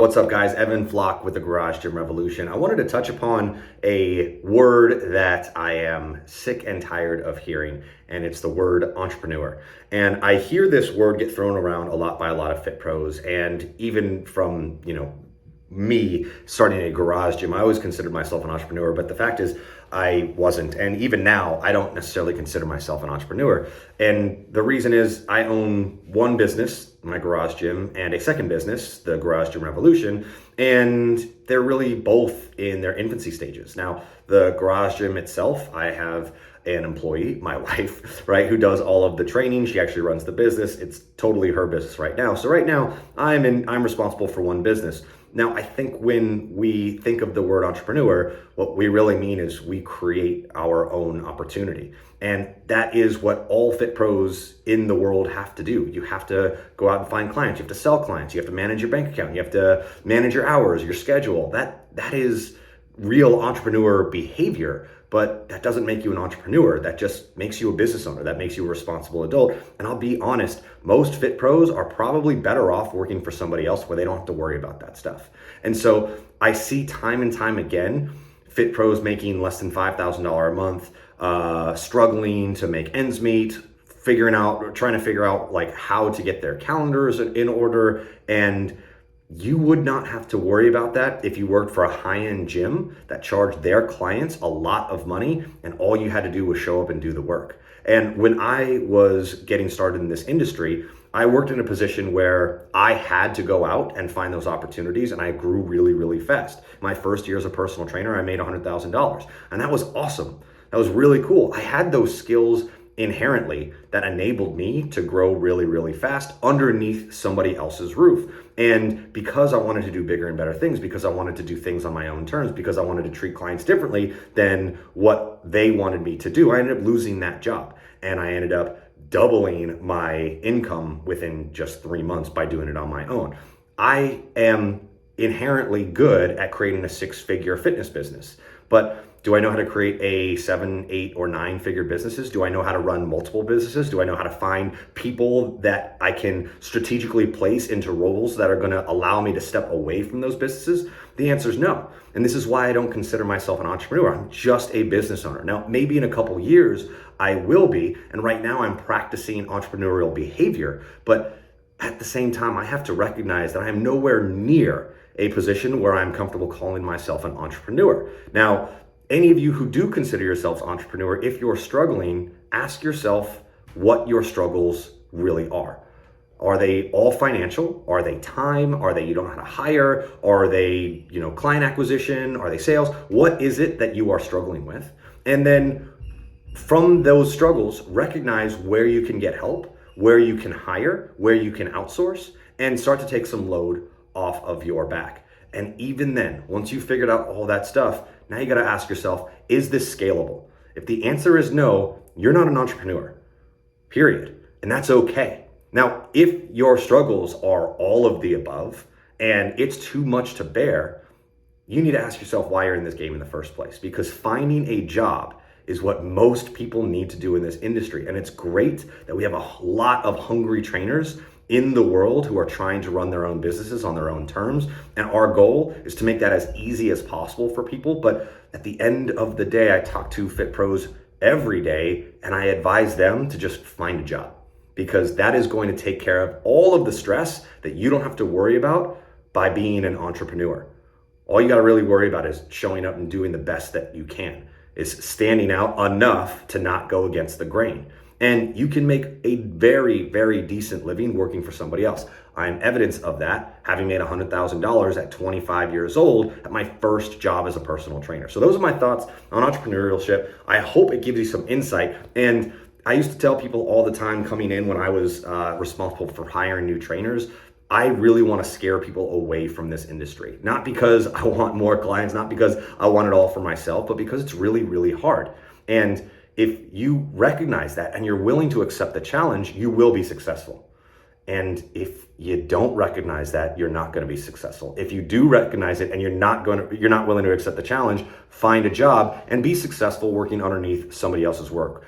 What's up, guys? Evan Flock with the Garage Gym Revolution. I wanted to touch upon a word that I am sick and tired of hearing, and it's the word entrepreneur. And I hear this word get thrown around a lot by a lot of fit pros, and even from, me starting a garage gym, I always considered myself an entrepreneur, but the fact is I wasn't. And even now, I don't necessarily consider myself an entrepreneur. And the reason is I own one business, my garage gym, and a second business, the Garage Gym Revolution, and they're really both in their infancy stages. Now, the garage gym itself, I have an employee, my wife, right, who does all of the training. She actually runs the business. It's totally her business right now. So right now, I'm responsible for one business. Now, I think when we think of the word entrepreneur, what we really mean is we create our own opportunity. And that is what all fit pros in the world have to do. You have to go out and find clients. You have to sell clients. You have to manage your bank account. You have to manage your hours, your schedule. That is real entrepreneur behavior. But that doesn't make you an entrepreneur. That just makes you a business owner. That makes you a responsible adult. And I'll be honest, most fit pros are probably better off working for somebody else where they don't have to worry about that stuff. And so I see time and time again, fit pros making less than $5,000 a month, struggling to make ends meet, trying to figure out like how to get their calendars in order. And you would not have to worry about that if you worked for a high-end gym that charged their clients a lot of money and all you had to do was show up and do the work. And when I was getting started in this industry, I worked in a position where I had to go out and find those opportunities, and I grew really, really fast. My first year as a personal trainer, I made $100,000, and that was awesome. That was really cool. I had those skills inherently that enabled me to grow really, really fast underneath somebody else's roof. And because I wanted to do bigger and better things, because I wanted to do things on my own terms, because I wanted to treat clients differently than what they wanted me to do, I ended up losing that job. And I ended up doubling my income within just 3 months by doing it on my own. I am inherently good at creating a 6-figure fitness business, but do I know how to create a 7, 8, or 9-figure businesses? Do I know how to run multiple businesses? Do I know how to find people that I can strategically place into roles that are going to allow me to step away from those businesses? The answer is no. And this is why I don't consider myself an entrepreneur. I'm just a business owner. Now, maybe in a couple years, I will be. And right now I'm practicing entrepreneurial behavior. But at the same time, I have to recognize that I am nowhere near a position where I'm comfortable calling myself an entrepreneur. Now, any of you who do consider yourselves entrepreneur, if you're struggling, ask yourself what your struggles really are. Are they all financial? Are they time? Are they you don't know how to hire? Are they, client acquisition? Are they sales? What is it that you are struggling with? And then from those struggles, recognize where you can get help, where you can hire, where you can outsource, and start to take some load off of your back. And even then, once you've figured out all that stuff, now you got to ask yourself, is this scalable? If the answer is no, you're not an entrepreneur, period. And that's okay. Now, if your struggles are all of the above and it's too much to bear, you need to ask yourself why you're in this game in the first place, because finding a job is what most people need to do in this industry. And it's great that we have a lot of hungry trainers in the world who are trying to run their own businesses on their own terms. And our goal is to make that as easy as possible for people. But at the end of the day, I talk to fit pros every day and I advise them to just find a job, because that is going to take care of all of the stress that you don't have to worry about by being an entrepreneur. All you got to really worry about is showing up and doing the best that you can, is standing out enough to not go against the grain. And you can make a very, very decent living working for somebody else. I'm evidence of that, having made $100,000 at 25 years old at my first job as a personal trainer. So those are my thoughts on entrepreneurship. I hope it gives you some insight. And I used to tell people all the time coming in when I was responsible for hiring new trainers, I really want to scare people away from this industry. Not because I want more clients, not because I want it all for myself, but because it's really, really hard. And if you recognize that and you're willing to accept the challenge, you will be successful. And if you don't recognize that, you're not going to be successful. If you do recognize it and you're not willing to accept the challenge, find a job and be successful working underneath somebody else's work,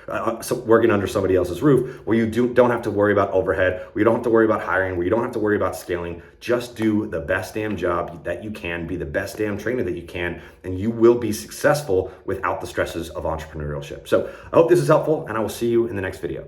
working under somebody else's roof, where you don't have to worry about overhead, where you don't have to worry about hiring, where you don't have to worry about scaling. Just do the best damn job that you can, be the best damn trainer that you can, and you will be successful without the stresses of entrepreneurship. So I hope this is helpful, and I will see you in the next video.